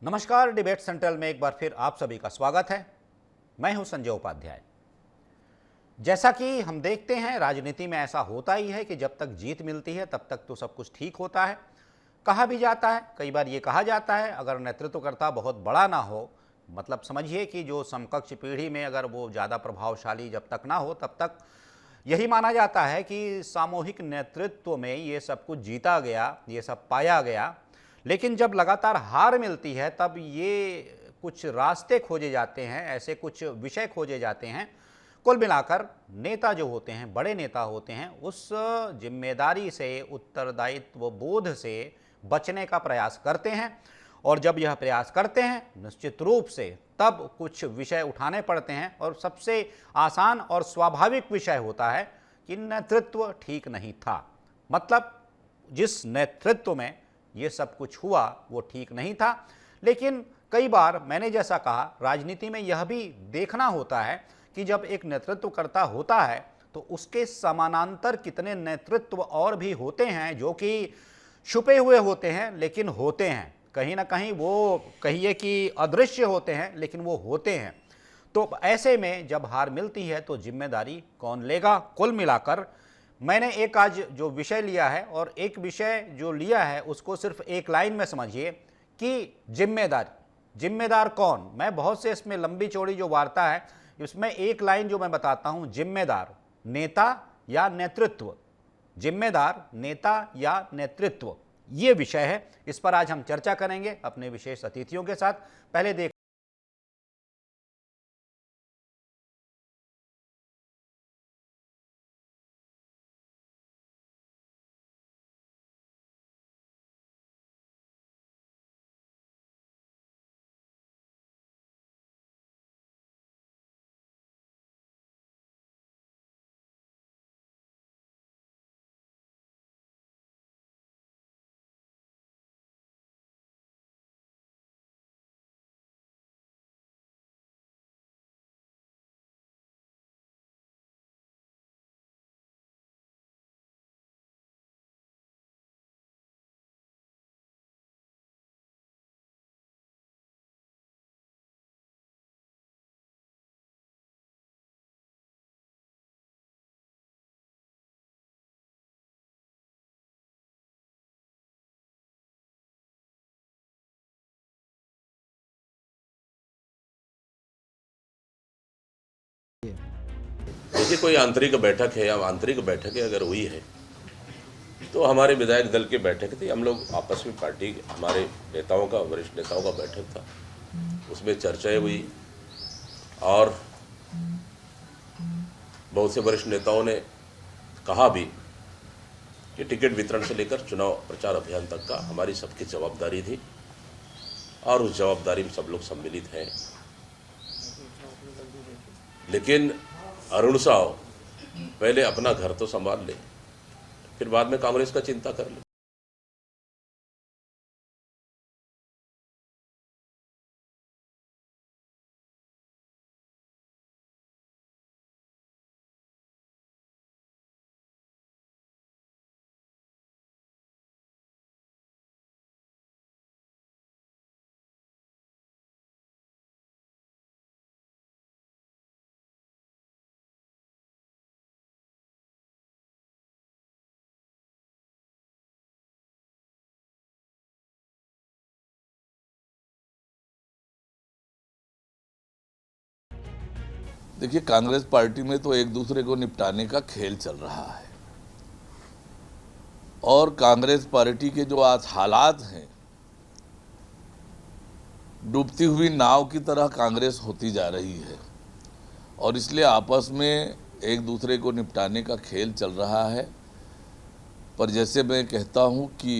नमस्कार। Debate central में एक बार फिर आप सभी का स्वागत है। मैं हूं संजय उपाध्याय। जैसा कि हम देखते हैं, राजनीति में ऐसा होता ही है कि जब तक जीत मिलती है तब तक तो सब कुछ ठीक होता है। कहा भी जाता है, कई बार ये कहा जाता है, अगर नेतृत्वकर्ता बहुत बड़ा ना हो, मतलब समझिए कि जो समकक्ष पीढ़ी में अगर वो ज़्यादा प्रभावशाली जब तक ना हो, तब तक यही माना जाता है कि सामूहिक नेतृत्व में ये सब कुछ जीता गया, ये सब पाया गया। लेकिन जब लगातार हार मिलती है तब ये कुछ रास्ते खोजे जाते हैं, ऐसे कुछ विषय खोजे जाते हैं। कुल मिलाकर नेता जो होते हैं, बड़े नेता होते हैं, उस जिम्मेदारी से, उत्तरदायित्व बोध से बचने का प्रयास करते हैं। और जब यह प्रयास करते हैं, निश्चित रूप से तब कुछ विषय उठाने पड़ते हैं। और सबसे आसान और स्वाभाविक विषय होता है कि नेतृत्व ठीक नहीं था। मतलब जिस नेतृत्व में ये सब कुछ हुआ वो ठीक नहीं था। लेकिन कई बार मैंने जैसा कहा, राजनीति में यह भी देखना होता है कि जब एक नेतृत्वकर्ता होता है तो उसके समानांतर कितने नेतृत्व और भी होते हैं जो कि छुपे हुए होते हैं लेकिन होते हैं। कहीं ना कहीं वो कहिए कि अदृश्य होते हैं लेकिन वो होते हैं। तो ऐसे में जब हार मिलती है तो जिम्मेदारी कौन लेगा? कुल मिलाकर मैंने एक आज जो विषय लिया है, और एक विषय जो लिया है उसको सिर्फ एक लाइन में समझिए कि जिम्मेदार कौन। मैं बहुत से इसमें लंबी चौड़ी जो वार्ता है, इसमें एक लाइन जो मैं बताता हूं, जिम्मेदार नेता या नेतृत्व, जिम्मेदार नेता या नेतृत्व, ये विषय है। इस पर आज हम चर्चा करेंगे अपने विशेष अतिथियों के साथ। पहले देख देखिए, कोई आंतरिक बैठक है या आंतरिक बैठकें अगर हुई है तो हमारे विधायक दल की बैठक थी। हम लोग आपस में पार्टी हमारे नेताओं का, वरिष्ठ नेताओं का बैठक था, उसमें चर्चाएं हुई और बहुत से वरिष्ठ नेताओं ने कहा भी कि टिकट वितरण से लेकर चुनाव प्रचार अभियान तक का हमारी सबकी जवाबदारी थी और उस जवाबदारी में सब लोग सम्मिलित हैं। लेकिन अरुण साव पहले अपना घर तो संभाल ले, फिर बाद में कांग्रेस का चिंता कर ले। देखिए, कांग्रेस पार्टी में तो एक दूसरे को निपटाने का खेल चल रहा है और कांग्रेस पार्टी के जो आज हालात हैं, डूबती हुई नाव की तरह कांग्रेस होती जा रही है और इसलिए आपस में एक दूसरे को निपटाने का खेल चल रहा है। पर जैसे मैं कहता हूं कि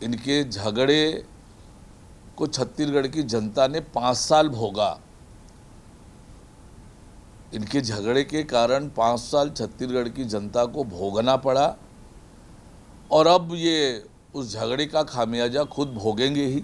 इनके झगड़े को छत्तीसगढ़ की जनता ने 5 साल भोगा। इनके झगड़े के कारण 5 साल छत्तीसगढ़ की जनता को भोगना पड़ा और अब ये उस झगड़े का खामियाजा खुद भोगेंगे ही।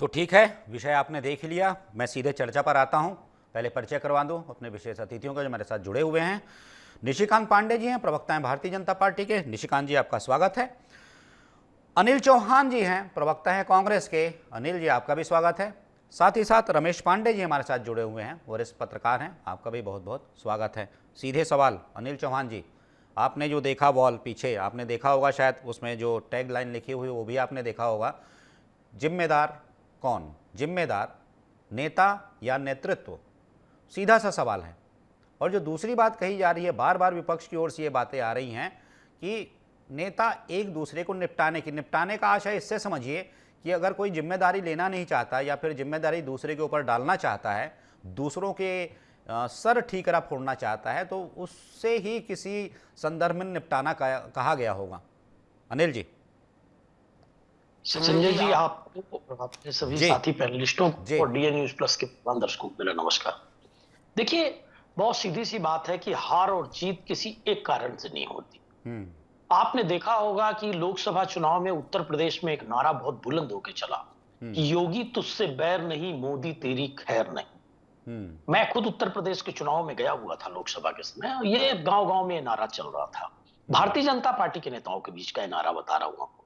तो ठीक है, विषय आपने देख लिया, मैं सीधे चर्चा पर आता हूं। पहले परिचय करवा दूं अपने विशेष अतिथियों का जो मेरे साथ जुड़े हुए हैं। निशिकांत पांडे जी हैं, प्रवक्ता हैं भारतीय जनता पार्टी के। निशिकांत जी, आपका स्वागत है। अनिल चौहान जी हैं, प्रवक्ता हैं कांग्रेस के। अनिल जी, आपका भी स्वागत है। साथ ही साथ रमेश पांडे जी हमारे साथ जुड़े हुए हैं, वरिष्ठ पत्रकार हैं, आपका भी बहुत बहुत स्वागत है। सीधे सवाल, अनिल चौहान जी, आपने जो देखा वॉल पीछे, आपने देखा होगा शायद, उसमें जो टैग लाइन लिखी हुई वो भी आपने देखा होगा। जिम्मेदार कौन, जिम्मेदार नेता या नेतृत्व? सीधा सा सवाल है। और जो दूसरी बात कही जा रही है, बार बार विपक्ष की ओर से ये बातें आ रही हैं कि नेता एक दूसरे को निपटाने का आशय इससे समझिए कि अगर कोई जिम्मेदारी लेना नहीं चाहता या फिर जिम्मेदारी दूसरे के ऊपर डालना चाहता है, दूसरों के सर ठीकरा फोड़ना चाहता है, तो उससे ही किसी संदर्भ में निपटाना कहा गया होगा। अनिल जी। संजय जी, आपको आपके सभी साथी पैनलिस्टों को और डीएन न्यूज प्लस के दर्शकों को मेरा नमस्कार। देखिए, बहुत सीधी सी बात है कि हार और जीत किसी एक कारण से नहीं होती। आपने देखा होगा कि लोकसभा चुनाव में उत्तर प्रदेश में एक नारा बहुत बुलंद होकर चला कि योगी तुझसे बैर नहीं, मोदी तेरी खैर नहीं। मैं खुद उत्तर प्रदेश के चुनाव में गया हुआ था लोकसभा के समय, और ये गांव गांव में ये नारा चल रहा था। भारतीय जनता पार्टी के नेताओं के बीच का ये नारा बता रहा हूं आपको।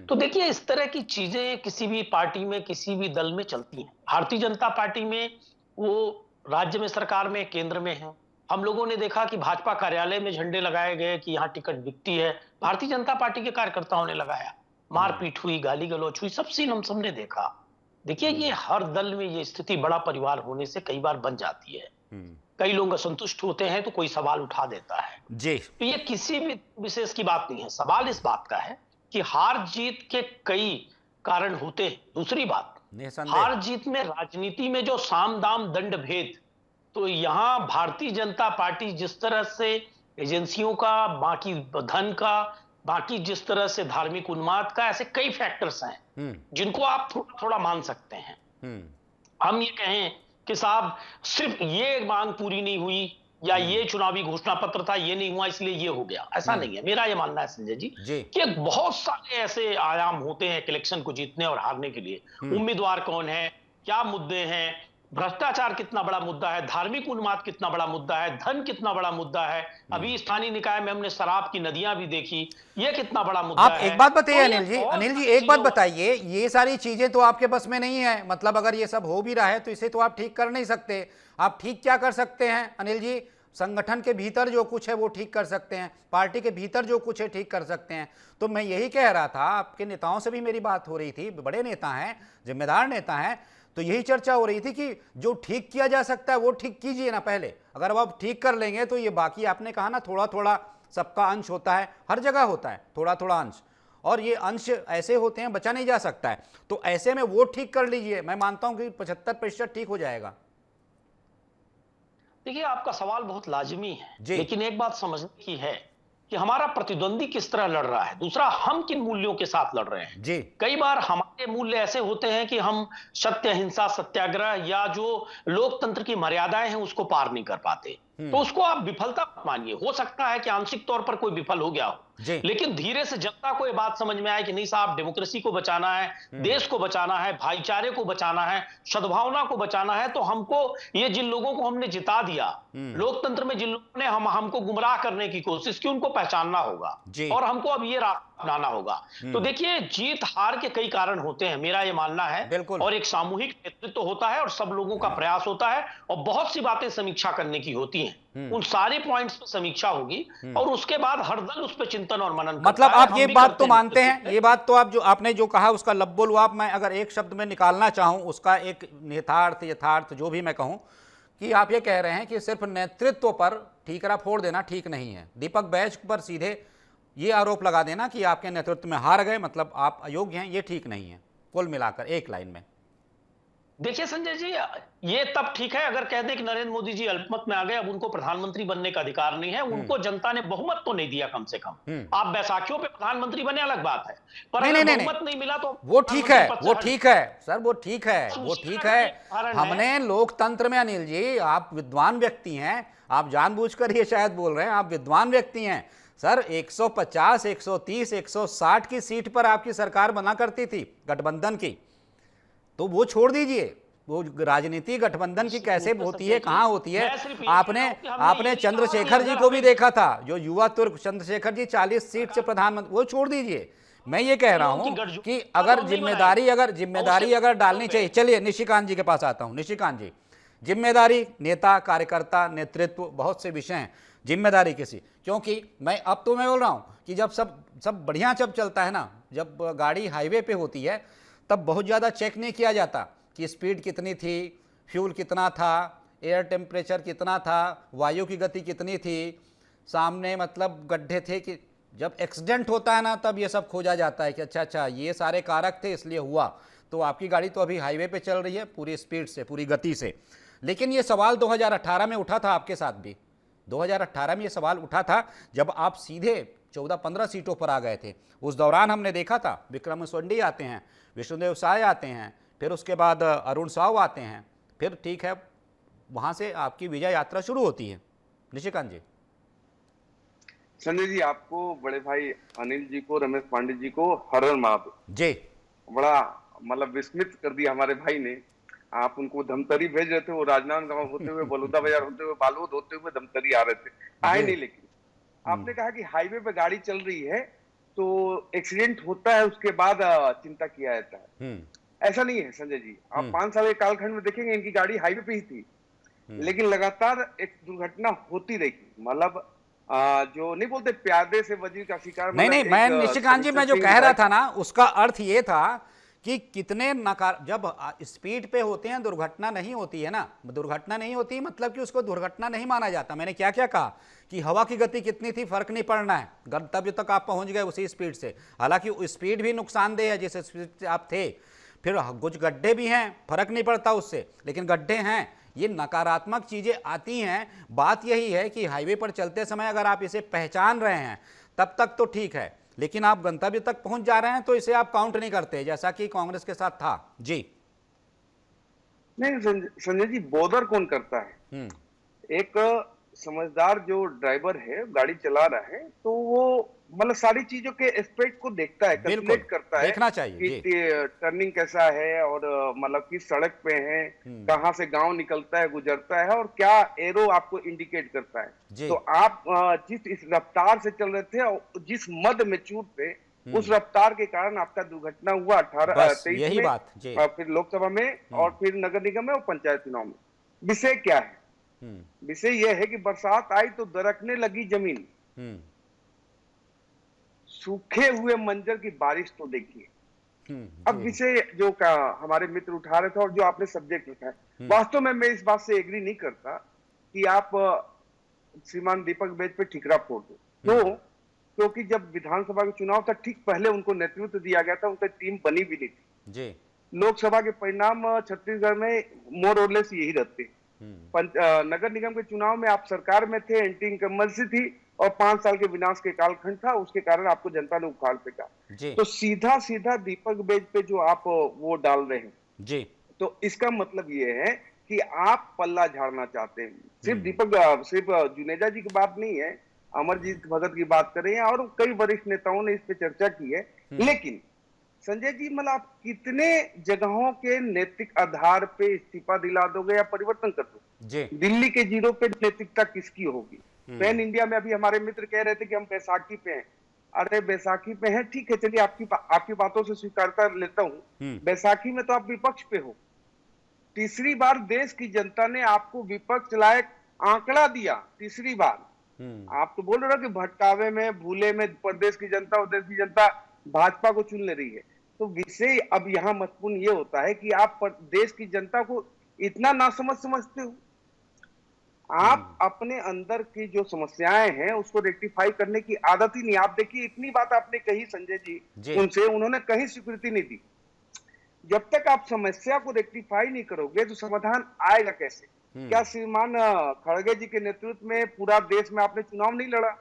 तो देखिए, इस तरह की चीजें किसी भी पार्टी में, किसी भी दल में चलती हैं। भारतीय जनता पार्टी में वो राज्य में सरकार में, केंद्र में है। हम लोगों ने देखा कि भाजपा कार्यालय में झंडे लगाए गए कि यहाँ टिकट बिकती है, भारतीय जनता पार्टी के कार्यकर्ताओं ने लगाया, मारपीट हुई, गाली गलौच हुई, सब सीन हम सबने देखा। देखिए, ये हर दल में ये स्थिति बड़ा परिवार होने से कई बार बन जाती है। कई लोग असंतुष्ट होते हैं तो कोई सवाल उठा देता है जी। तो ये किसी भी विशेष की बात नहीं है, सवाल इस बात का है कि हार जीत के कई कारण होते हैं। दूसरी बात, हार जीत में राजनीति में जो साम दाम दंड भेद, तो यहां भारतीय जनता पार्टी जिस तरह से एजेंसियों का, बाकी धन का, बाकी जिस तरह से धार्मिक उन्माद का, ऐसे कई फैक्टर्स हैं जिनको आप थोड़ा थोड़ा मान सकते हैं। हम ये कहें कि साहब सिर्फ ये मांग पूरी नहीं हुई या ये चुनावी घोषणा पत्र था, ये नहीं हुआ इसलिए ये हो गया, ऐसा नहीं है। मेरा ये मानना है संजय जी कि बहुत सारे ऐसे आयाम होते हैं इलेक्शन को जीतने और हारने के लिए। उम्मीदवार कौन है, क्या मुद्दे हैं, भ्रष्टाचार कितना बड़ा मुद्दा है, धार्मिक उन्माद कितना बड़ा मुद्दा है, धन कितना बड़ा मुद्दा है। अभी स्थानीय निकाय में हमने शराब की नदियां भी देखी, ये कितना बड़ा मुद्दा है। आप एक बात बताइए अनिल जी, एक बात बताइए, ये सारी चीजें तो आपके बस में नहीं है। मतलब अगर ये सब हो भी रहा है तो इसे तो आप ठीक कर नहीं सकते। आप ठीक क्या कर सकते हैं अनिल जी? संगठन के भीतर जो कुछ है वो ठीक कर सकते हैं, पार्टी के भीतर जो कुछ है ठीक कर सकते हैं। तो मैं यही कह रहा था, आपके नेताओं से भी मेरी बात हो रही थी, बड़े नेता हैं, जिम्मेदार नेता हैं, तो यही चर्चा हो रही थी कि जो ठीक किया जा सकता है वो ठीक कीजिए ना पहले। अगर अब आप ठीक कर लेंगे तो ये बाकी, आपने कहा ना, थोड़ा थोड़ा सबका अंश होता है, हर जगह होता है थोड़ा थोड़ा अंश, और ये अंश ऐसे होते हैं बचा नहीं जा सकता है। तो ऐसे में वो ठीक कर लीजिए, मैं मानता हूं कि 75% ठीक हो जाएगा। देखिए, आपका सवाल बहुत लाजमी है, लेकिन एक बात समझने की है कि हमारा प्रतिद्वंदी किस तरह लड़ रहा है, दूसरा हम किन मूल्यों के साथ लड़ रहे हैं जी। कई बार हमारे मूल्य ऐसे होते हैं कि हम सत्य, अहिंसा, सत्याग्रह या जो लोकतंत्र की मर्यादाएं हैं उसको पार नहीं कर पाते। तो उसको आप विफलता मानिए। हो सकता है कि आंशिक तौर पर कोई विफल हो गया हो, लेकिन धीरे से जनता को यह बात समझ में आए कि नहीं साहब, डेमोक्रेसी को बचाना है, देश को बचाना है, भाईचारे को बचाना है, सद्भावना को बचाना है, तो हमको ये जिन लोगों को हमने जिता दिया, लोकतंत्र में जिन लोगों ने हमको गुमराह करने की कोशिश की, उनको पहचानना होगा और हमको अब ये रास्ता अपनाना होगा। तो देखिए, जीत हार के कई कारण होते हैं, मेरा ये मानना है, और एक सामूहिक नेतृत्व होता है और सब लोगों का प्रयास होता है और बहुत सी बातें समीक्षा करने की होती हैं। उन सारे पॉइंट्स पर समीक्षा होगी और उसके बाद हर दल उस पर चिंतन और मनन करता है। मतलब आप ये बात तो मानते हैं, ये बात तो आप जो आपने जो कहा उसका लब्बो लुआब मैं अगर एक शब्द में निकालना चाहूं, उसका एक निहितार्थ यथार्थ जो भी मैं कहूं, कि आप ये कह रहे हैं कि सिर्फ नेतृत्व पर ठीकरा फोड़ देना ठीक नहीं है। दीपक बैज पर सीधे ये आरोप लगा देना कि आपके नेतृत्व में हार गए, मतलब आप अयोग्य हैं, ये ठीक नहीं है। कुल मिलाकर एक लाइन में देखिए संजय जी, ये तब ठीक है अगर कह दें कि नरेंद्र मोदी जी अल्पमत में आ गए, अब उनको प्रधानमंत्री बनने का अधिकार नहीं है। उनको जनता ने बहुमत तो नहीं दिया, कम से कम। आप बैसाखियों पे प्रधानमंत्री बने अलग बात है, पर अगर बहुमत नहीं मिला तो वो ठीक है, वो ठीक है सर, वो ठीक है, वो ठीक है। हमने लोकतंत्र में, अनिल जी आप विद्वान व्यक्ति हैं, आप जानबूझकर ये शायद बोल रहे हैं, आप विद्वान व्यक्ति हैं सर। 150, 130, 160 की सीट पर आपकी सरकार बना करती थी गठबंधन की। तो वो छोड़ दीजिए, वो राजनीति गठबंधन की कैसे होती है, कहाँ होती है। आपने चंद्रशेखर जी को भी देखा था, जो युवा तुर्क चंद्रशेखर जी 40 सीट से प्रधानमंत्री, वो छोड़ दीजिए। मैं ये कह रहा हूं कि अगर जिम्मेदारी अगर डालनी चाहिए। चलिए निशिकांत जी के पास आता हूं। निशिकांत जी, जिम्मेदारी, नेता, कार्यकर्ता, नेतृत्व, बहुत से विषय हैं, जिम्मेदारी किसी, क्योंकि मैं बोल रहा हूं कि जब सब बढ़िया जब चलता है ना, जब गाड़ी हाईवे पे होती है तब बहुत ज़्यादा चेक नहीं किया जाता कि स्पीड कितनी थी, फ्यूल कितना था, एयर टेम्परेचर कितना था, वायु की गति कितनी थी, सामने मतलब गड्ढे थे। कि जब एक्सीडेंट होता है ना तब ये सब खोजा जाता है कि अच्छा ये सारे कारक थे इसलिए हुआ। तो आपकी गाड़ी तो अभी हाईवे पे चल रही है पूरी स्पीड से, पूरी गति से। लेकिन ये सवाल 2018 में उठा था आपके साथ भी। 2018 में ये सवाल उठा था जब आप सीधे 14-15 सीटों पर आ गए थे। उस दौरान हमने देखा था विक्रम उसेंडी आते हैं, विष्णुदेव साय आते हैं, फिर उसके बाद अरुण साव आते हैं, फिर ठीक है वहाँ से आपकी विजय यात्रा शुरू होती है। निशिकांत जी। संजय जी, आपको, बड़े भाई अनिल जी को, रमेश पांडे जी को हर हर महादेव जी। बड़ा मतलब विस्मित कर दिया हमारे भाई ने। आप उनको धमतरी भेज रहे थे, वो राजनांदगांव होते हुए, बलौदा बाजार होते हुए, बालोद होते हुए धमतरी आ रहे थे, आए नहीं। लेकिन आपने कहा कि हाईवे पे गाड़ी चल रही है तो एक्सीडेंट होता है, उसके बाद चिंता किया जाता है। ऐसा नहीं है संजय जी। आप 5 साल के कालखंड में देखेंगे इनकी गाड़ी हाईवे पे ही थी, लेकिन लगातार एक दुर्घटना होती रही। मतलब जो नहीं बोलते प्यादे से वजीर का शिकार। नहीं, मैं निशिकांत जी, मैं जो कह रहा था ना उसका अर्थ ये था कि कितने नकार, जब स्पीड पे होते हैं दुर्घटना नहीं होती है ना, दुर्घटना नहीं होती मतलब कि उसको दुर्घटना नहीं माना जाता। मैंने क्या क्या कहा कि हवा की गति कितनी थी फर्क नहीं पड़ना है, गंतव्य तक आप पहुंच गए उसी स्पीड से। हालांकि स्पीड भी नुकसानदेह है जिस स्पीड से आप थे, फिर कुछ गड्ढे भी हैं, फर्क नहीं पड़ता उससे, लेकिन गड्ढे हैं, ये नकारात्मक चीजें आती हैं। बात यही है कि हाईवे पर चलते समय अगर आप इसे पहचान रहे हैं तब तक तो ठीक है, लेकिन आप गंतव्य तक पहुंच जा रहे हैं तो इसे आप काउंट नहीं करते, जैसा कि कांग्रेस के साथ था। जी नहीं संजय जी, बॉर्डर कौन करता है? एक समझदार जो ड्राइवर है, गाड़ी चला रहा है, तो वो मतलब सारी चीजों के एस्पेक्ट को देखता है, कैलकुलेट करता है, देखना चाहिए कि टर्निंग कैसा है और मतलब किस सड़क पे है, कहां से गांव निकलता है, गुजरता है, और क्या एरो आपको इंडिकेट करता है। तो आप जिस रफ्तार से चल रहे थे और जिस मद में चूट थे, उस रफ्तार के कारण आपका दुर्घटना हुआ 18-23 में, फिर लोकसभा में, और फिर नगर निगम में और पंचायत चुनाव में। विषय क्या है? विषय यह है कि बरसात आई तो दरकने लगी जमीन। सूखे हुए मंजर की बारिश तो देखिए। अब विषय जो हमारे मित्र उठा रहे थे और जो आपने सब्जेक्ट रखा है, वास्तव में मैं इस बात से एग्री नहीं करता कि आप श्रीमान दीपक बेज पे ठिकरा फोड़ दो। क्योंकि जब विधानसभा के चुनाव था ठीक पहले उनको नेतृत्व दिया गया था, उनकी टीम बनी भी नहीं थी जी। लोकसभा के परिणाम छत्तीसगढ़ में मोर और लेस यही रहते। नगर निगम के चुनाव में आप सरकार में थे, एंटी इनकम्बेंसी थी और 5 साल के विनाश के कालखंड था, उसके कारण आपको जनता ने उखाड़ फेंका। तो सीधा दीपक बेज पे जो आप वो डाल रहे हैं जी, तो इसका मतलब ये है कि आप पल्ला झाड़ना चाहते हैं। सिर्फ जुनेजा जी की बात नहीं है, अमरजीत भगत की बात कर रहे हैं और कई वरिष्ठ नेताओं ने इस पे चर्चा की है। लेकिन संजय जी, मतलब आप कितने जगहों के नैतिक आधार पे इस्तीफा दिला दोगे या परिवर्तन कर दोगे? दिल्ली के जीरो पे नैतिकता किसकी होगी? पैन इंडिया में अभी हमारे मित्र कह रहे थे कि हम बैसाखी पे हैं। अरे बैसाखी पे हैं, ठीक है, चलिए आपकी बातों से स्वीकार कर लेता हूं। बैसाखी में तो आप विपक्ष पे हो। तीसरी बार देश की जनता ने आपको विपक्ष लायक आंकड़ा दिया, तीसरी बार। आप तो बोल रहे हो कि भटकावे में, भूले में प्रदेश की जनता और देश की जनता भाजपा को चुन ले रही है। तो विषय अब यहाँ महत्वपूर्ण ये होता है कि आप देश की जनता को इतना नासमझ समझते हो। आप अपने अंदर की जो समस्याएं हैं उसको रेक्टिफाई करने की आदत ही नहीं। आप देखिए, इतनी बात आपने कही संजय जी उनसे, उन्होंने कहीं स्वीकृति नहीं दी। जब तक आप समस्या को रेक्टिफाई नहीं करोगे तो समाधान आएगा कैसे? क्या श्रीमान खड़गे जी के नेतृत्व में पूरा देश में आपने चुनाव नहीं लड़ा?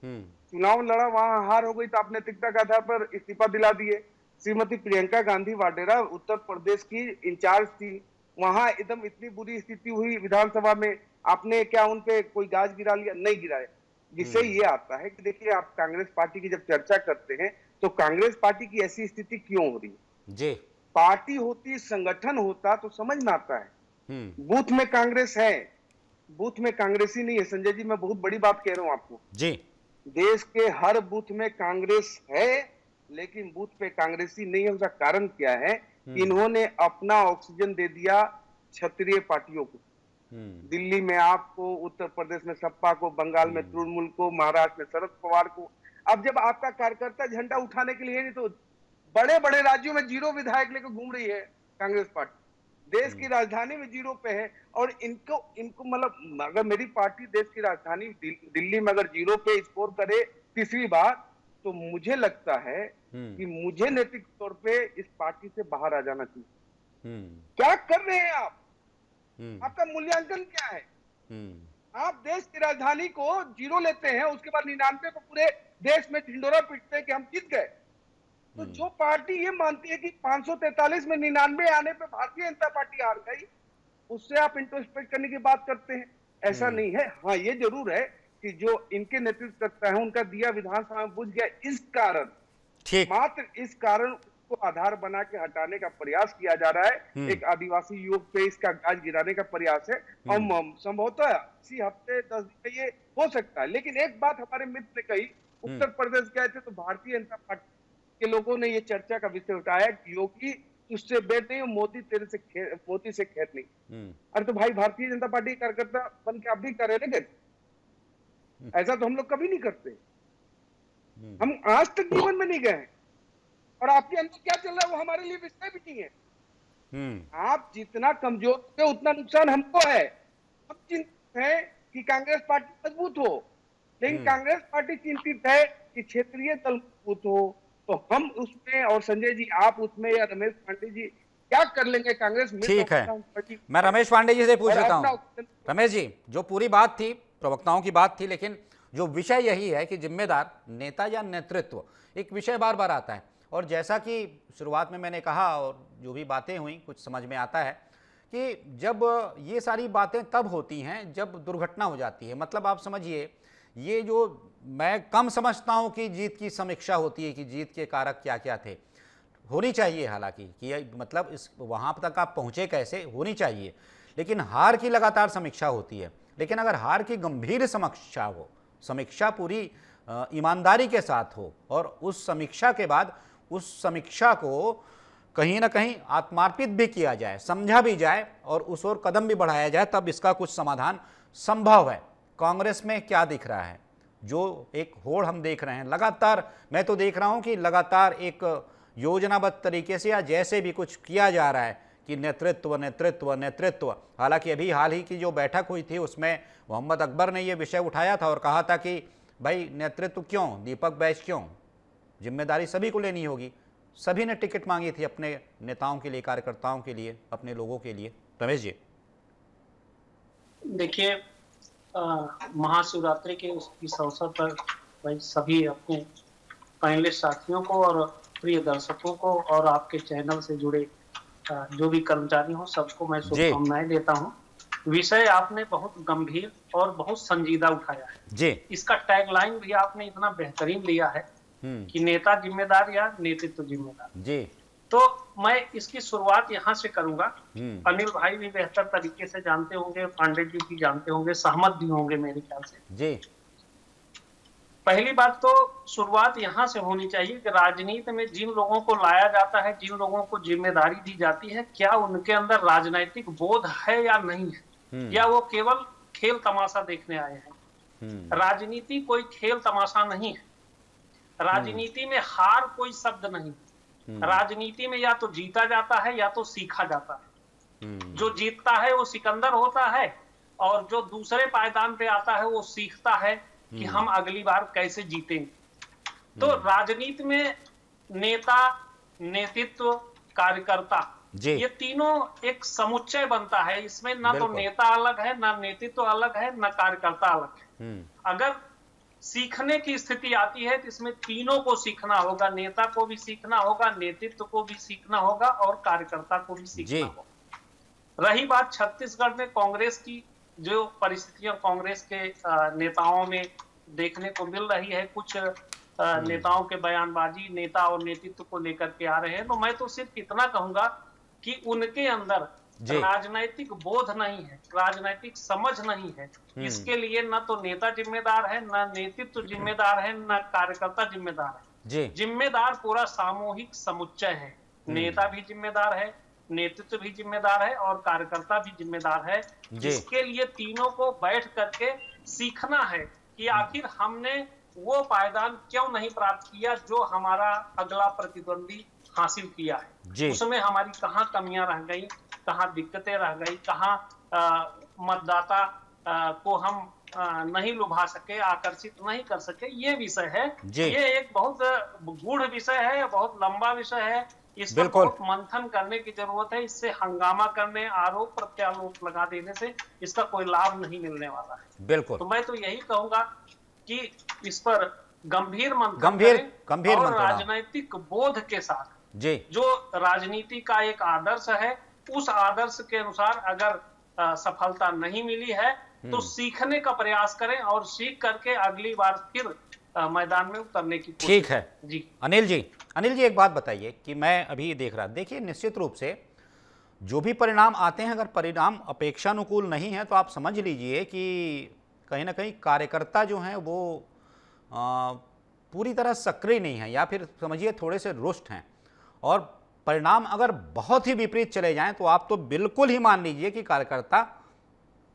चुनाव लड़ा, वहां हार हो गई तो आप नैतिकता के आधार पर इस्तीफा दिला दिए। श्रीमती प्रियंका गांधी वाड्रा उत्तर प्रदेश की इंचार्ज थी, वहां एकदम इतनी बुरी स्थिति हुई विधानसभा में, आपने क्या उन पे कोई गाज गिरा लिया? नहीं गिराया। विषय ये आता है कि देखिए, आप कांग्रेस पार्टी की जब चर्चा करते हैं तो कांग्रेस पार्टी की ऐसी स्थिति क्यों हो रही है जी? पार्टी होती, संगठन होता तो समझ में आता है। बूथ में कांग्रेस है, बूथ में कांग्रेसी नहीं है। संजय जी, मैं बहुत बड़ी बात कह रहा हूं आपको जी। देश के हर बूथ में कांग्रेस है, लेकिन बूथ पे कांग्रेसी नहीं है। उसका कारण क्या है? इन्होंने अपना ऑक्सीजन दे दिया क्षत्रिय पार्टियों को। दिल्ली में आपको, उत्तर प्रदेश में सपा को, बंगाल में तृणमूल को, महाराष्ट्र में शरद पवार को। अब जब आपका कार्यकर्ता झंडा उठाने के लिए नहीं, तो बड़े बड़े राज्यों में 0 विधायक लेकर घूम रही है कांग्रेस पार्टी। देश की राजधानी में 0 पे है, और इनको मतलब, अगर मेरी पार्टी देश की राजधानी दिल्ली में अगर 0 पे स्कोर करे तीसरी बार, तो मुझे लगता है कि मुझे नैतिक तौर पे इस पार्टी से बाहर आ जाना चाहिए। क्या कर रहे हैं आप? आपका मूल्यांकन क्या है? आप देश की राजधानी को 0 लेते हैं, उसके बाद 99 पे पूरे देश में ढिंडोरा पीटते हैं कि हम जीत गए। तो जो पार्टी ये मानती है कि 543 में 99 आने पे भारतीय जनता पार्टी हार गई, उससे आप इंट्रोस्पेक्ट करने की बात करते हैं। ऐसा नहीं है। हाँ, ये जरूर है कि जो इनके नेतृत्व करता है, उनका दिया विधानसभा में बुझ गया। इस कारण, मात्र इस कारण को आधार बना के हटाने का प्रयास किया जा रहा है। एक आदिवासी युवक पे इसका गाज गिराने का प्रयास है, और संभवतः इसी हफ्ते 10 दिन में ये हो सकता है। लेकिन एक बात हमारे मित्र ने कही, उत्तर प्रदेश गए थे तो भारतीय जनता पार्टी के लोगों ने ये चर्चा का विषय उठाया कि योगी तुझसे बैठ नहीं, मोदी तेरे से मोदी से खेत नहीं। अरे तो भाई, भारतीय जनता पार्टी कार्यकर्ता बन के आप भी कर रहे हैं? ऐसा तो हम लोग कभी नहीं करते। हम आज तक जीवन में नहीं गए, और आपके अंदर क्या चल रहा है वो हमारे लिए विषय भी नहीं है। आप जितना कमजोर थे, उतना नुकसान हमको है। हम चिंतित हैं कि कांग्रेस पार्टी मजबूत हो, लेकिन कांग्रेस पार्टी चिंतित है कि क्षेत्रीय दल मजबूत हो। तो हम उसमें, और संजय जी आप उसमें, या रमेश पांडे जी क्या कर लेंगे कांग्रेस? ठीक है, मैं रमेश पांडे जी से पूछ लेता हूं। रमेश जी, जो पूरी बात थी, प्रवक्ताओं की बात थी, लेकिन जो विषय यही है कि जिम्मेदार नेता या नेतृत्व, एक विषय बार बार आता है। और जैसा कि शुरुआत में मैंने कहा, और जो भी बातें हुई, कुछ समझ में आता है कि जब ये सारी बातें तब होती हैं जब दुर्घटना हो जाती है। मतलब आप समझिए, ये जो मैं कम समझता हूं कि जीत की समीक्षा होती है कि जीत के कारक क्या क्या थे। होनी चाहिए, हालांकि कि मतलब इस वहाँ तक आप पहुँचे कैसे, होनी चाहिए। लेकिन हार की लगातार समीक्षा होती है। लेकिन अगर हार की गंभीर समीक्षा हो, समीक्षा पूरी ईमानदारी के साथ हो, और उस समीक्षा के बाद उस समीक्षा को कहीं ना कहीं आत्मार्पित भी किया जाए, समझा भी जाए, और उस ओर कदम भी बढ़ाया जाए, तब इसका कुछ समाधान संभव है। कांग्रेस में क्या दिख रहा है? जो एक होड़ हम देख रहे हैं लगातार, मैं तो देख रहा हूं कि लगातार एक योजनाबद्ध तरीके से या जैसे भी कुछ किया जा रहा है कि नेतृत्व नेतृत्व नेतृत्व। हालांकि अभी हाल ही की जो बैठक हुई थी, उसमें मोहम्मद अकबर ने ये विषय उठाया था और कहा था कि भाई नेतृत्व क्यों, दीपक बैच क्यों, जिम्मेदारी सभी को लेनी होगी। सभी ने टिकट मांगी थी अपने नेताओं के लिए, कार्यकर्ताओं के लिए, अपने लोगों के लिए। रमेश जी, देखिए, महाशिवरात्रि के इस अवसर पर भाई सभी अपने पैनलिस्ट साथियों को और प्रिय दर्शकों को और आपके चैनल से जुड़े जो भी कर्मचारी हो, सबको मैं शुभकामनाएं देता हूं। विषय आपने बहुत गंभीर और बहुत संजीदा उठाया है जी। इसका टैगलाइन भी आपने इतना बेहतरीन लिया है कि नेता जिम्मेदार या नेतृत्व जिम्मेदार जी। तो मैं इसकी शुरुआत यहाँ से करूंगा। अनिल भाई भी बेहतर तरीके से जानते होंगे, पांडे जी भी जानते होंगे, सहमत भी होंगे मेरे ख्याल से जी। पहली बात तो शुरुआत यहाँ से होनी चाहिए कि राजनीति में जिन लोगों को लाया जाता है, जिन लोगों को जिम्मेदारी दी जाती है, क्या उनके अंदर राजनैतिक बोध है या नहीं है, या वो केवल खेल तमाशा देखने आए हैं। राजनीति कोई खेल तमाशा नहीं है। राजनीति में हार कोई शब्द नहीं। राजनीति में या तो जीता जाता है या तो सीखा जाता है। जो जीतता है वो सिकंदर होता है, और जो दूसरे पायदान पे आता है वो सीखता है कि हम अगली बार कैसे जीतेंगे। तो राजनीति में नेता, नेतृत्व, कार्यकर्ता, ये तीनों एक समुच्चय बनता है। इसमें ना तो नेता अलग है, ना नेतृत्व अलग है, ना कार्यकर्ता अलग है। अगर सीखने की स्थिति आती है तो इसमें तीनों को सीखना होगा। नेता को भी सीखना होगा, नेतृत्व को भी सीखना होगा, और कार्यकर्ता को भी सीखना होगा। रही बात छत्तीसगढ़ में कांग्रेस की, जो परिस्थितियां कांग्रेस के नेताओं में देखने को मिल रही है, कुछ नेताओं के बयानबाजी नेता और नेतृत्व को लेकर के आ रहे हैं। तो मैं तो सिर्फ इतना कहूंगा कि उनके अंदर राजनैतिक बोध नहीं है, राजनैतिक समझ नहीं है। इसके लिए न तो नेता जिम्मेदार है, न नेतृत्व जिम्मेदार है, न कार्यकर्ता जिम्मेदार है। जिम्मेदार पूरा सामूहिक समुच्चय है। नेता भी जिम्मेदार है, नेतृत्व भी जिम्मेदार है और कार्यकर्ता भी जिम्मेदार है। जिसके लिए तीनों को बैठ करके सीखना है कि आखिर हमने वो पायदान क्यों नहीं प्राप्त किया जो हमारा अगला प्रतिद्वंदी हासिल किया है। उसमें हमारी कहाँ कमियां रह गई, कहाँ दिक्कतें रह गई, कहाँ मतदाता को हम नहीं लुभा सके, आकर्षित नहीं कर सके, ये विषय है। ये एक बहुत गूढ़ विषय है, बहुत लंबा विषय है। इस पर बहुत मंथन करने की जरूरत है। इससे हंगामा करने, आरोप प्रत्यारोप लगा देने से इसका कोई लाभ नहीं मिलने वाला है। बिल्कुल। तो मैं तो यही कहूंगा कि इस पर गंभीर मंथन और राजनैतिक बोध के साथ जो राजनीति का एक आदर्श है, उस आदर्श के अनुसार अगर सफलता नहीं मिली है तो सीखने का प्रयास करें और सीख करके अगली बार फिर मैदान में उतरने की कोशिश। ठीक है जी। अनिल जी एक बात बताइए कि मैं अभी देख रहा, देखिए निश्चित रूप से जो भी परिणाम आते हैं, अगर परिणाम अपेक्षानुकूल नहीं है तो आप समझ लीजिए कि कहीं ना कहीं कार्यकर्ता जो हैं वो पूरी तरह सक्रिय नहीं है, या फिर समझिए थोड़े से रुष्ट हैं। और परिणाम अगर बहुत ही विपरीत चले जाएं तो आप तो बिल्कुल ही मान लीजिए कि कार्यकर्ता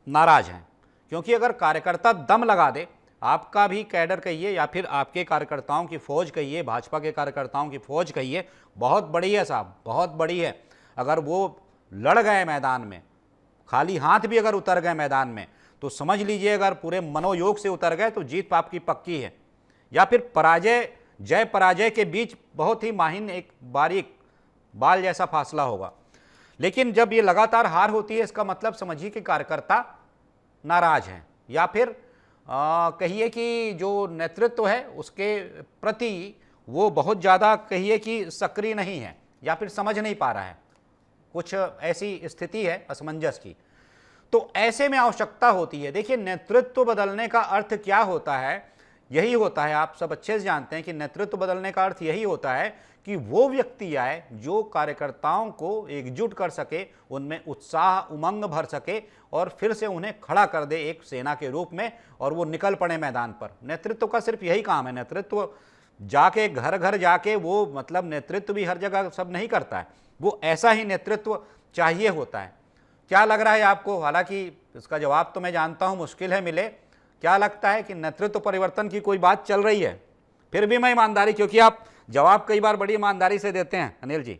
नाराज हैं। क्योंकि अगर कार्यकर्ता दम लगा दे, आपका भी कैडर कहिए या फिर आपके कार्यकर्ताओं की फौज कहिए, भाजपा के कार्यकर्ताओं की फौज कहिए, बहुत बड़ी है साहब, बहुत बड़ी है। अगर वो लड़ गए मैदान में, खाली हाथ भी अगर उतर गए मैदान में, तो समझ लीजिए अगर पूरे मनोयोग से उतर गए तो जीत आपकी पक्की है। या फिर पराजय, जय पराजय के बीच बहुत ही माहिन एक बारीक बाल जैसा फासला होगा। लेकिन जब ये लगातार हार होती है, इसका मतलब समझिए कि कार्यकर्ता नाराज हैं, या फिर कहिए कि जो नेतृत्व है उसके प्रति वो बहुत ज़्यादा कहिए कि सक्रिय नहीं है, या फिर समझ नहीं पा रहा है, कुछ ऐसी स्थिति है असमंजस की। तो ऐसे में आवश्यकता होती है, देखिए नेतृत्व बदलने का अर्थ क्या होता है, यही होता है, आप सब अच्छे से जानते हैं कि नेतृत्व बदलने का अर्थ यही होता है कि वो व्यक्ति आए जो कार्यकर्ताओं को एकजुट कर सके, उनमें उत्साह उमंग भर सके और फिर से उन्हें खड़ा कर दे एक सेना के रूप में, और वो निकल पड़े मैदान पर। नेतृत्व का सिर्फ यही काम है। नेतृत्व जाके घर घर जाके वो मतलब नेतृत्व भी हर जगह सब नहीं करता है, वो ऐसा ही नेतृत्व चाहिए होता है। क्या लग रहा है आपको, हालांकि इसका जवाब तो मैं जानता हूँ मुश्किल है मिले, क्या लगता है कि नेतृत्व परिवर्तन की कोई बात चल रही है? फिर भी मैं ईमानदारी, क्योंकि आप जवाब कई बार बड़ी ईमानदारी से देते हैं अनिल जी।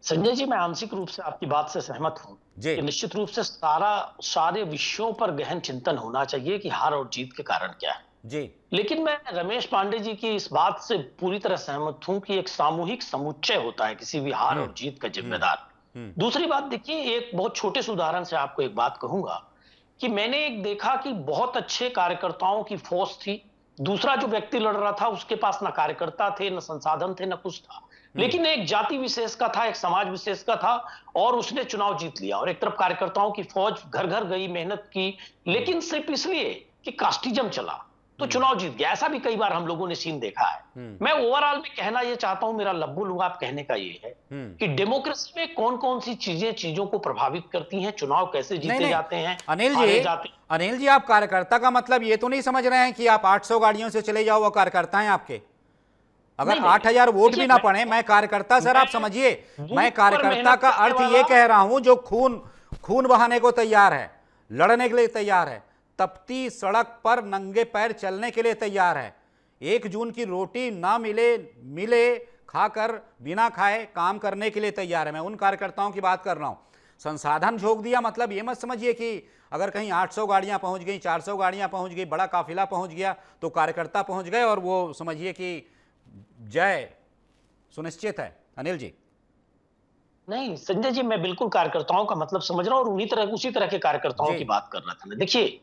संजय जी, मैं आंशिक रूप से आपकी बात से सहमत हूं कि निश्चित रूप से सारे विषयों पर गहन चिंतन होना चाहिए कि हार और जीत के कारण क्या है जी। लेकिन मैं रमेश पांडे जी की इस बात से पूरी तरह सहमत हूं कि एक सामूहिक समुच्चय होता है किसी भी हार और जीत का जिम्मेदार। दूसरी बात देखिए, एक बहुत छोटे से उदाहरण से आपको एक बात कहूंगा कि मैंने एक देखा कि बहुत अच्छे कार्यकर्ताओं की फौज थी, दूसरा जो व्यक्ति लड़ रहा था उसके पास ना कार्यकर्ता थे, न संसाधन थे, न कुछ था, लेकिन एक जाति विशेष का था, एक समाज विशेष का था, और उसने चुनाव जीत लिया। और एक तरफ कार्यकर्ताओं की फौज घर घर गई, मेहनत की, लेकिन सिर्फ इसलिए कि कास्टिज्म चला तो चुनाव जीत गया। ऐसा भी कई बार हम लोगों ने सीन देखा है। मैं ओवरऑल में कहना यह चाहता हूं, मेरा लब्बू लुआब कहने का ये है कि डेमोक्रेसी में कौन कौन सी चीजों को प्रभावित करती हैं, चुनाव कैसे जीते जाते हैं। अनिल जी, आप कार्यकर्ता का मतलब ये तो नहीं समझ रहे हैं कि आप 800 गाड़ियों से चले जाओ, वो कार्यकर्ता हैं आपके? अगर 8000 वोट भी ना पड़े, मैं कार्यकर्ता, सर आप समझिए, मैं कार्यकर्ता का अर्थ ये कह रहा हूं जो खून बहाने को तैयार है, लड़ने के लिए तैयार है, तपती सड़क पर नंगे पैर चलने के लिए तैयार है, 1 जून की रोटी ना मिले खाकर बिना खाए काम करने के लिए तैयार है। मैं उन कार्यकर्ताओं की बात कर रहा हूं। संसाधन झोंक दिया मतलब ये मत समझिए कि अगर कहीं 800 गाड़ियां पहुंच गई, 400 गाड़ियां पहुंच गई, बड़ा काफिला पहुंच गया तो कार्यकर्ता पहुंच गए और वो समझिए कि जय सुनिश्चित है। अनिल जी नहीं संजय जी, मैं बिल्कुल कार्यकर्ताओं का मतलब समझ रहा हूं और उसी तरह के कार्यकर्ताओं की बात कर रहा था। देखिए,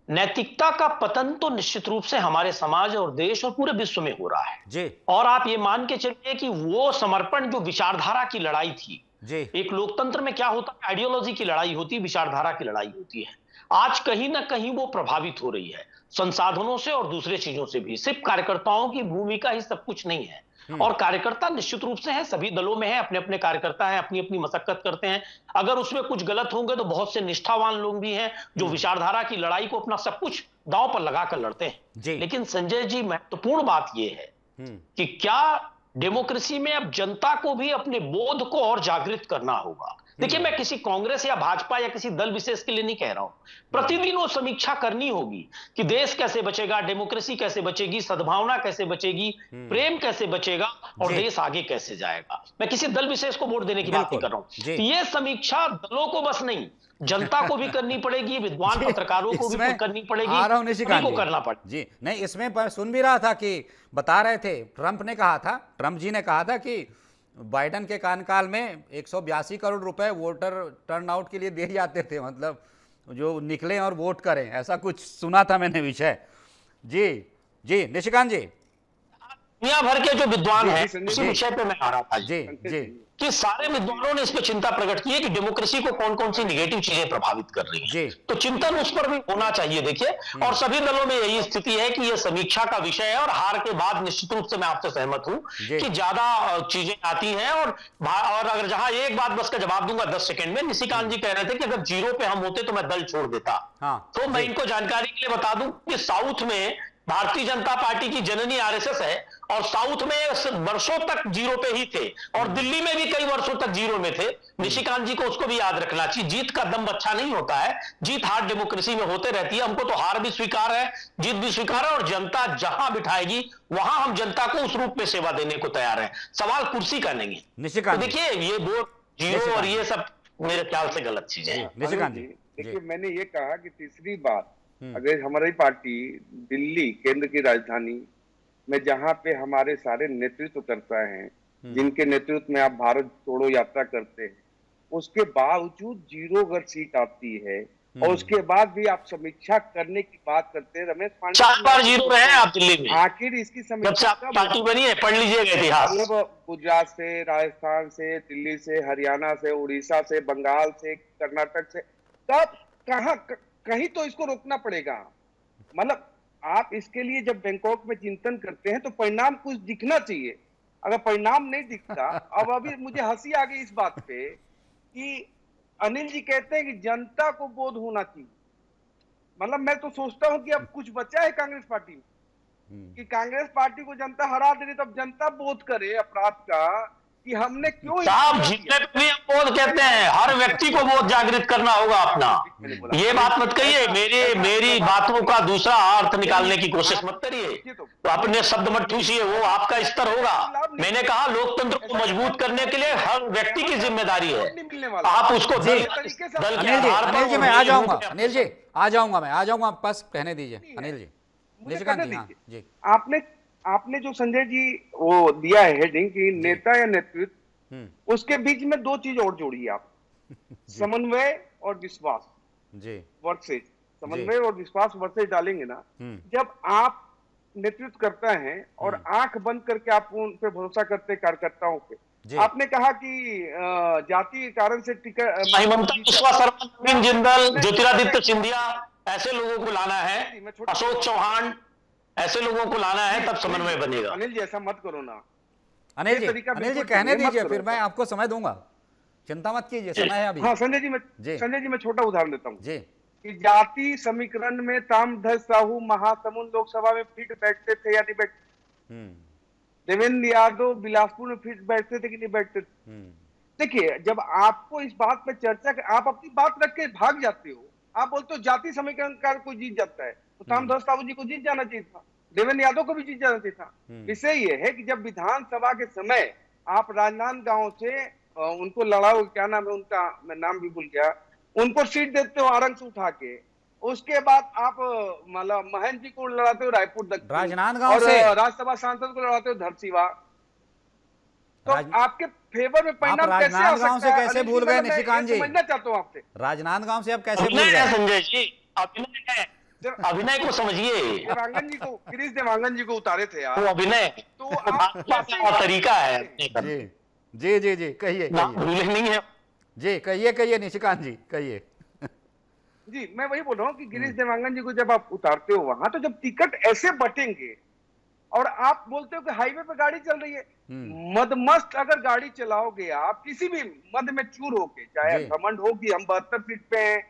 नैतिकता का पतन तो निश्चित रूप से हमारे समाज और देश और पूरे विश्व में हो रहा है जी। और आप ये मान के चलिए कि वो समर्पण जो विचारधारा की लड़ाई थी, जी। एक लोकतंत्र में क्या होता है, आइडियोलॉजी की लड़ाई होती है, विचारधारा की लड़ाई होती है। आज कहीं ना कहीं वो प्रभावित हो रही है संसाधनों से और दूसरे चीजों से भी। सिर्फ कार्यकर्ताओं की भूमिका ही सब कुछ नहीं है, और कार्यकर्ता निश्चित रूप से है, सभी दलों में है, अपने अपने कार्यकर्ता हैं, अपनी अपनी मशक्कत करते हैं। अगर उसमें कुछ गलत होंगे तो बहुत से निष्ठावान लोग भी हैं जो विचारधारा की लड़ाई को अपना सब कुछ दांव पर लगाकर लड़ते हैं। लेकिन संजय जी, महत्वपूर्ण बात यह है कि क्या डेमोक्रेसी में अब जनता को भी अपने बोध को और जागृत करना होगा। देखिए, मैं किसी कांग्रेस या भाजपा या किसी दल विशेष के लिए नहीं कह रहा हूं। प्रतिदिन वो समीक्षा करनी होगी कि देश कैसे बचेगा, डेमोक्रेसी कैसे बचेगी, सद्भावना कैसे बचेगी, प्रेम कैसे बचेगा और देश आगे कैसे जाएगा। मैं किसी दल विशेष को वोट देने की बात नहीं कर रहा हूं। ये समीक्षा दलों को बस नहीं, जनता को भी करनी पड़ेगी, विद्वान पत्रकारों को भी करनी पड़ेगी, सभी को करना पड़ेगा। जी नहीं, इसमें पर सुन भी रहा था कि बता रहे थे, ट्रंप जी ने कहा था कि बाइडेन के कार्यकाल में 182 करोड़ रुपए वोटर टर्नआउट के लिए दिए जाते थे, मतलब जो निकले और वोट करें, ऐसा कुछ सुना था मैंने विषय। जी जी निशिकांत जी। दुनिया भर के जो विद्वान हैं, उसी विषय पे मैं आ रहा था जी जी कि सारे विद्वानों ने इस पर चिंता प्रकट की है कि डेमोक्रेसी को कौन कौन सी निगेटिव चीजें प्रभावित कर रही हैं। तो चिंतन उस पर भी होना चाहिए। देखिए, और सभी दलों में यही स्थिति है कि यह समीक्षा का विषय है, और हार के बाद निश्चित रूप से मैं आपसे सहमत हूं कि ज्यादा चीजें आती हैं। और अगर जहां एक बात बस का जवाब दूंगा 10 सेकंड में, निशिकांत जी कह रहे थे कि अगर 0 पे हम होते तो मैं दल छोड़ देता। तो मैं इनको जानकारी के लिए बता दूं कि साउथ में भारतीय जनता पार्टी की जननी आरएसएस है, और साउथ में वर्षों तक 0 पे ही थे, और दिल्ली में भी कई वर्षों तक 0 में थे। निशिकांत जी को उसको भी याद रखना चाहिए। जीत का दम अच्छा नहीं होता है, जीत हार डेमोक्रेसी में होते रहती है। हमको तो हार भी स्वीकार है, जीत भी स्वीकार है, और जनता जहां बिठाएगी वहां हम जनता को उस रूप में सेवा देने को तैयार है। सवाल कुर्सी का नहीं है। निशिकांत तो देखिए, ये वोट 0 और ये सब मेरे ख्याल से गलत चीजें हैं। निशिकांत जी, देखिए, मैंने ये कहा कि तीसरी बात, अगर हमारी पार्टी दिल्ली केंद्र की राजधानी में जहां पे हमारे सारे नेतृत्व करता है, जिनके नेतृत्व में आप भारत छोड़ो यात्रा करते हैं, उसके बावजूद 0 अगर सीट आती है और उसके बाद भी आप समीक्षा करने की बात करते हैं, रमेश पांडे 4 बार 0 रहे हैं आप दिल्ली में। आखिर इसकी समीक्षा पार्टी बनी है, पढ़ लीजिएगा इतिहास। गुजरात से, राजस्थान से, दिल्ली से, हरियाणा से, उड़ीसा से, बंगाल से, कर्नाटक से, तब कहीं तो इसको रोकना पड़ेगा। मतलब आप इसके लिए जब बैंकॉक में चिंतन करते हैं तो परिणाम कुछ दिखना चाहिए। अगर परिणाम नहीं दिखता, अब अभी मुझे हंसी आ गई इस बात पे कि अनिल जी कहते हैं कि जनता को बोध होना चाहिए। मतलब मैं तो सोचता हूं कि अब कुछ बचा है कांग्रेस पार्टी में कि कांग्रेस पार्टी को जनता हरा दे रही, तब जनता बोध करे अपराध का कि हमने क्यों। साहब, जीतने पे भी हम बोध कहते हैं, हर व्यक्ति को बोध जागृत करना होगा अपना। ये बात मत कहिए, मेरी बातों का दूसरा अर्थ निकालने की कोशिश मत करिए, तो अपने शब्द मत ठूसिए, वो आपका स्तर होगा। मैंने कहा लोकतंत्र को मजबूत करने के लिए हर व्यक्ति की जिम्मेदारी है। आप उसको दल के आधार पर। मैं आ जाऊंगा, अनिल जी आ जाऊंगा, बस कहने दीजिए अनिल जी। निशिकांत जी, हाँ जी। आपने जो संजय जी वो दिया है हेडिंग की नेता या नेतृत्व, उसके बीच में 2 चीज और जोड़िए आप, समन्वय और विश्वास जी वर्सेज। समन्वय और विश्वास वर्सेज डालेंगे ना, जब आप नेतृत्व करता है और आंख बंद करके आप उन पे भरोसा करते कार्यकर्ताओं पे। आपने कहा कि जाति के कारण से टिकट, जिंदल, ज्योतिरादित्य सिंधिया, ऐसे लोगों को लाना है, अशोक चौहान, ऐसे लोगों को लाना है, तब समन्वय बनेगा। अनिल जी ऐसा मत करो ना। अनिल जी कहने दीजिए, फिर मैं आपको समय दूंगा, चिंता मत कीजिए, समय है अभी। हाँ संजय जी, मैं छोटा उदाहरण देता हूँ जी कि जाति समीकरण में ताम्रध्वज साहू महासमुंद लोकसभा में फिट बैठते थे या नहीं बैठते? देवेंद्र यादव बिलासपुर में फिट बैठते थे कि नहीं बैठते थे? देखिए, जब आपको इस बात पे चर्चा, आप अपनी बात रख के भाग जाते हो, आप बोलते हो जाति समीकरण का कोई जीत जाता है, तो ताम्रध्वज साहू जी को जीत जाना चाहिए था, देवेंद्र यादव को भी जीत जाना चाहिए था। विषय ये है कि जब विधानसभा के समय आप राजनांदगांव से उनको लड़ाओ, क्या नाम है उनका, मैं नाम भी भूल गया, उनको सीट देते हो आरंग से उठा के, उसके बाद आप मतलब महेंद्र जी को लड़ाते हो रायपुर दक्षिण, राजनांदगांव और से राज्यसभा सांसद को लड़ाते हो धरसीवा। तो आपके फेवर में परिणाम कैसे आ राजनांदगांव सकता से है? कैसे भूल गए निशिकांत जी? समझना चाहता हूँ आपसे, राजनांदगांव से आप कैसे भूल गए? संजय जी, अभिनय को समझिए। देवांगन जी को, गिरीश देवांगन जी को उतारे थे यार, वो अभिनय तो आप तरीका है। जी जी जी, कहिए नाम कहिए भूले नहीं है। जी, कहिए कहिए निशिकांत जी, कहिए। जी, मैं वही बोल रहा हूँ कि गिरीश देवांगन जी को जब आप उतारते हो वहां, तो जब टिकट ऐसे बटेंगे और आप बोलते हो कि हाईवे पे गाड़ी चल रही है, मदमस्त अगर गाड़ी चलाओगे आप किसी भी मद में चूर होके, चाहे जी घमंड हो कि हम 72 सीट पे हैं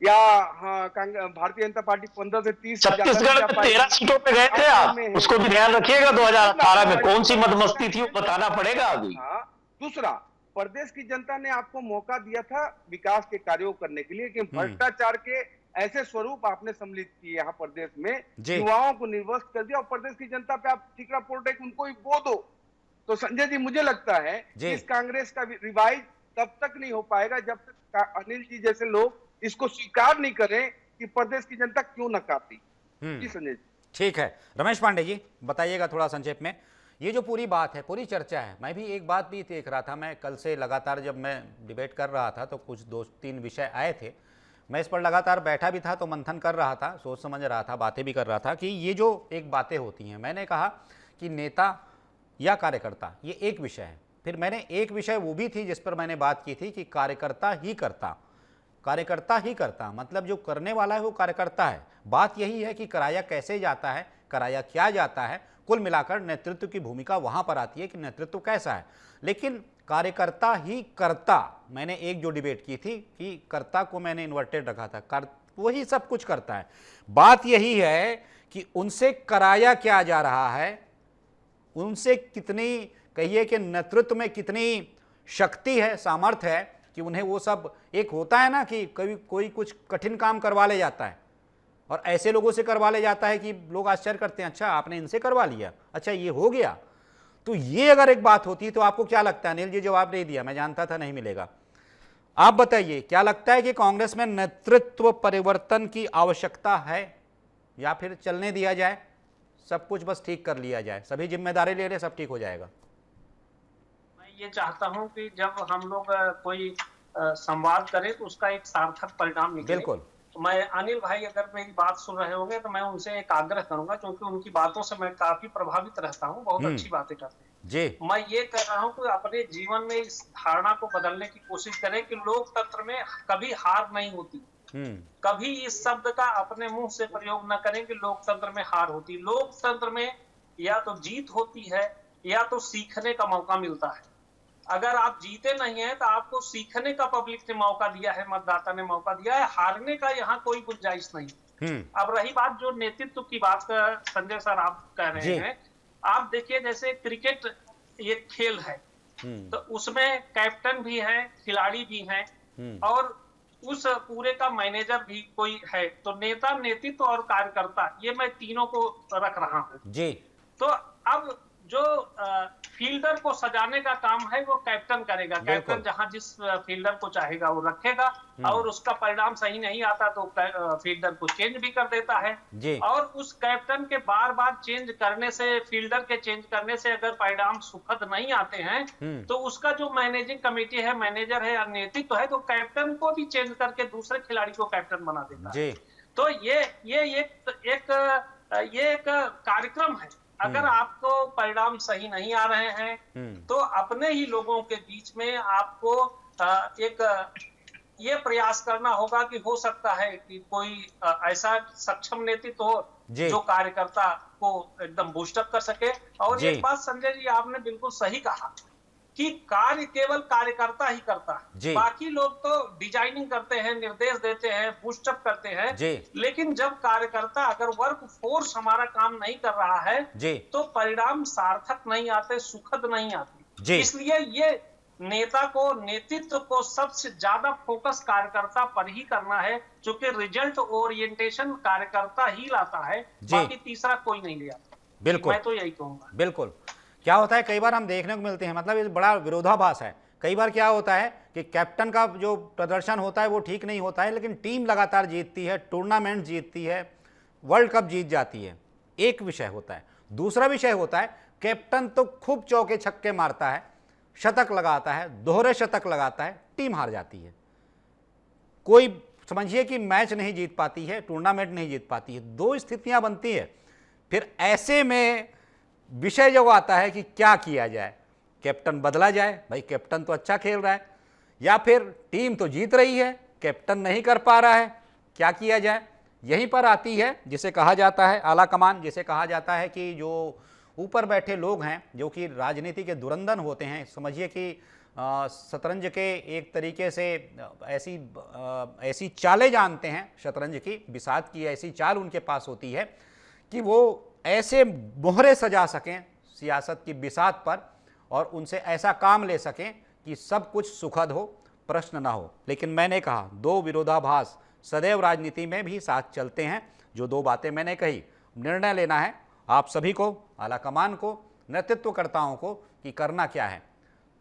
या हाँ भारतीय जनता पार्टी 15 से 30 से ज्यादा छत्तीसगढ़ नहीं जा में पाएगी, 13 सीटों पे गए थे आप आप, में है, उसको भी ध्यान रखिएगा। 2018 में कौन सी गाड़ी मदमस्ती थी वो बताना पड़ेगा अभी। हाँ, दूसरा, प्रदेश की जनता ने आपको मौका दिया था विकास के कार्यों करने के लिए, लेकिन भ्रष्टाचार के ऐसे स्वरूप आपने सम्मिलित किए यहाँ प्रदेश में, जी। युवाओं को निर्वस्त कर दिया और प्रदेश की जनता पे आप ठीकरा पोल रहे उनको ही बो दो। तो संजय जी, मुझे लगता है कि इस कांग्रेस का रिवाइज तब तक नहीं हो पाएगा जब तक अनिल जी जैसे लोग इसको स्वीकार नहीं करें कि प्रदेश की जनता क्यों नकारती। जी संजय जी। ठीक है, रमेश पांडे जी बताइएगा थोड़ा संक्षेप में। ये जो पूरी बात है, पूरी चर्चा है, मैं भी एक बात भी देख रहा था, मैं कल से लगातार जब मैं डिबेट कर रहा था तो कुछ 2-3 विषय आए थे, मैं इस पर लगातार बैठा भी था, तो मंथन कर रहा था, सोच समझ रहा था, बातें भी कर रहा था कि ये जो एक बातें होती हैं, मैंने कहा कि नेता या कार्यकर्ता ये एक विषय है, फिर मैंने एक विषय वो भी थी जिस पर मैंने बात की थी कि कार्यकर्ता ही करता, कार्यकर्ता ही करता, मतलब जो करने वाला है वो कार्यकर्ता है। बात यही है कि कराया कैसे जाता है, कराया क्या जाता है, कुल मिलाकर नेतृत्व की भूमिका वहां पर आती है कि नेतृत्व कैसा है। लेकिन कार्यकर्ता ही करता, मैंने एक जो डिबेट की थी कि कर्ता को मैंने इन्वर्टेड रखा था, वही सब कुछ करता है। बात यही है कि उनसे कराया क्या जा रहा है, उनसे कितनी, कहिए कि नेतृत्व में कितनी शक्ति है, सामर्थ्य है कि उन्हें वो सब, एक होता है ना कि कभी कोई कुछ कठिन काम करवा ले जाता है और ऐसे लोगों से करवा ले जाता है कि लोग आश्चर्य करते हैं, अच्छा आपने इनसे करवा लिया, अच्छा ये हो गया। तो ये अगर एक बात होती तो आपको क्या लगता है? अनिल जी जवाब नहीं दिया, मैं जानता था नहीं मिलेगा। आप बताइए, क्या लगता है कि कांग्रेस में नेतृत्व परिवर्तन की आवश्यकता है या फिर चलने दिया जाए, सब कुछ बस ठीक कर लिया जाए, सभी जिम्मेदारी ले रहे, सब ठीक हो जाएगा? मैं ये चाहता हूं कि जब हम लोग कोई संवाद करें तो उसका एक सार्थक परिणाम निकले। बिल्कुल। तो मैं, अनिल भाई अगर मेरी बात सुन रहे होंगे तो मैं उनसे एक आग्रह करूंगा, क्योंकि उनकी बातों से मैं काफी प्रभावित रहता हूं, बहुत अच्छी बातें करते हैं जी। मैं ये कह रहा हूं कि अपने जीवन में इस धारणा को बदलने की कोशिश करें कि लोकतंत्र में कभी हार नहीं होती। कभी इस शब्द का अपने मुंह से प्रयोग न करें कि लोकतंत्र में हार होती। लोकतंत्र में या तो जीत होती है या तो सीखने का मौका मिलता है। अगर आप जीते नहीं है तो आपको सीखने का पब्लिक ने मौका दिया है, मतदाता ने मौका दिया है, हारने का यहाँ कोई गुंजाइश नहीं। अब रही बात जो नेतृत्व की बात, संजय सर आप कह रहे हैं, आप देखिए जैसे क्रिकेट एक खेल है, तो उसमें कैप्टन भी है, खिलाड़ी भी हैं और उस पूरे का मैनेजर भी कोई है। तो नेता, नेतृत्व और कार्यकर्ता, ये मैं तीनों को रख रहा हूँ जी। तो अब जो फील्डर को सजाने का काम है वो कैप्टन करेगा। कैप्टन जहां जिस फील्डर को चाहेगा वो रखेगा और उसका परिणाम सही नहीं आता तो फील्डर को चेंज भी कर देता है जी। और उस कैप्टन के बार बार चेंज करने से, फील्डर के चेंज करने से अगर परिणाम सुखद नहीं आते हैं तो उसका जो मैनेजिंग कमेटी है, मैनेजर है या नेतृत्व है, तो कैप्टन को भी चेंज करके दूसरे खिलाड़ी को कैप्टन बना देता है। तो ये एक कार्यक्रम है। अगर आपको परिणाम सही नहीं आ रहे हैं तो अपने ही लोगों के बीच में आपको एक ये प्रयास करना होगा कि हो सकता है कि कोई ऐसा सक्षम नेतृत्व हो जो कार्यकर्ता को एकदम बूस्टअप कर सके। और एक बात संजय जी आपने बिल्कुल सही कहा कि कार्य केवल कार्यकर्ता ही करता है, बाकी लोग तो डिजाइनिंग करते हैं, निर्देश देते हैं, बूस्टअप करते हैं, लेकिन जब कार्यकर्ता, अगर वर्क फोर्स हमारा काम नहीं कर रहा है तो परिणाम सार्थक नहीं आते, सुखद नहीं आते। इसलिए ये नेता को, नेतृत्व को सबसे ज्यादा फोकस कार्यकर्ता पर ही करना है, क्योंकि रिजल्ट ओरिएंटेशन कार्यकर्ता ही लाता है, बाकी तीसरा कोई नहीं ले आता। बिल्कुल, मैं तो यही कहूंगा। बिल्कुल। क्या होता है, कई बार हम देखने को मिलते हैं, मतलब ये बड़ा विरोधाभास है। कई बार क्या होता है कि कैप्टन का जो प्रदर्शन होता है वो ठीक नहीं होता है, लेकिन टीम लगातार जीतती है, टूर्नामेंट जीतती है, वर्ल्ड कप जीत जाती है, एक विषय होता है। दूसरा विषय होता है कैप्टन तो खूब चौके छक्के मारता है, शतक लगाता है, दोहरे शतक लगाता है, टीम हार जाती है, कोई समझिए कि मैच नहीं जीत पाती है, टूर्नामेंट नहीं जीत पाती है। दो स्थितियां बनती है। फिर ऐसे में विषय जो आता है कि क्या किया जाए, कैप्टन बदला जाए, भाई कैप्टन तो अच्छा खेल रहा है, या फिर टीम तो जीत रही है, कैप्टन नहीं कर पा रहा है, क्या किया जाए। यहीं पर आती है जिसे कहा जाता है आला कमान, जिसे कहा जाता है कि जो ऊपर बैठे लोग हैं जो कि राजनीति के धुरंधर होते हैं, समझिए कि शतरंज के एक तरीके से ऐसी चालें जानते हैं, शतरंज की बिसात की ऐसी चाल उनके पास होती है कि वो ऐसे मोहरे सजा सकें सियासत की बिसात पर और उनसे ऐसा काम ले सकें कि सब कुछ सुखद हो, प्रश्न ना हो। लेकिन मैंने कहा दो विरोधाभास सदैव राजनीति में भी साथ चलते हैं। जो दो बातें मैंने कही, निर्णय लेना है आप सभी को, आलाकमान को, नेतृत्वकर्ताओं को कि करना क्या है।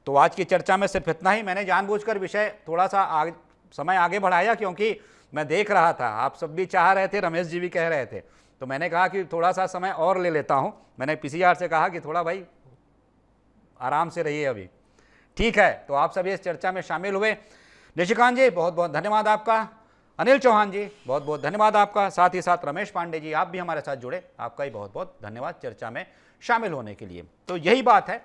तो आज की चर्चा में सिर्फ इतना ही। मैंने जानबूझकर विषय थोड़ा सा समय आगे बढ़ाया क्योंकि मैं देख रहा था आप सब भी चाह रहे थे, रमेश जी भी कह रहे थे, तो मैंने कहा कि थोड़ा सा समय और ले लेता हूं। मैंने पीसीआर से कहा कि थोड़ा भाई आराम से रहिए अभी, ठीक है। तो आप सभी इस चर्चा में शामिल हुए। निशिकांत जी बहुत बहुत धन्यवाद आपका, अनिल चौहान जी बहुत बहुत धन्यवाद आपका, साथ ही साथ रमेश पांडे जी आप भी हमारे साथ जुड़े, आपका ही बहुत बहुत धन्यवाद चर्चा में शामिल होने के लिए। तो यही बात है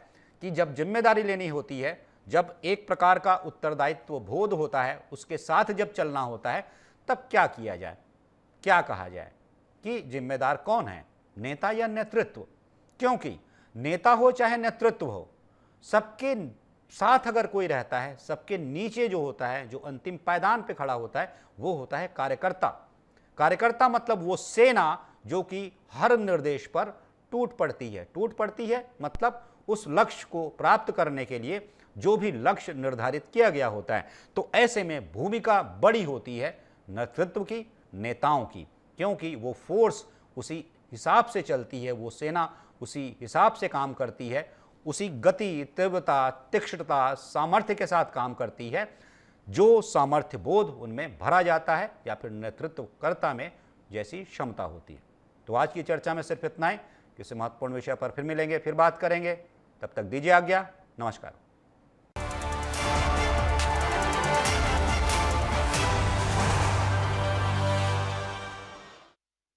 कि जब जिम्मेदारी लेनी होती है, जब एक प्रकार का उत्तरदायित्व बोध होता है, उसके साथ जब चलना होता है, तब क्या किया जाए, क्या कहा जाए कि जिम्मेदार कौन है, नेता या नेतृत्व। क्योंकि नेता हो चाहे नेतृत्व हो, सबके साथ अगर कोई रहता है, सबके नीचे जो होता है, जो अंतिम पायदान पे खड़ा होता है, वो होता है कार्यकर्ता। कार्यकर्ता मतलब वो सेना जो कि हर निर्देश पर टूट पड़ती है मतलब उस लक्ष्य को प्राप्त करने के लिए जो भी लक्ष्य निर्धारित किया गया होता है। तो ऐसे में भूमिका बड़ी होती है नेतृत्व की, नेताओं की, क्योंकि वो फोर्स उसी हिसाब से चलती है, वो सेना उसी हिसाब से काम करती है, उसी गति, तीव्रता, तीक्ष्णता, सामर्थ्य के साथ काम करती है जो सामर्थ्य बोध उनमें भरा जाता है या फिर नेतृत्वकर्ता में जैसी क्षमता होती है। तो आज की चर्चा में सिर्फ इतना ही। किसी महत्वपूर्ण विषय पर फिर मिलेंगे, फिर बात करेंगे। तब तक दीजिए आज्ञा, नमस्कार।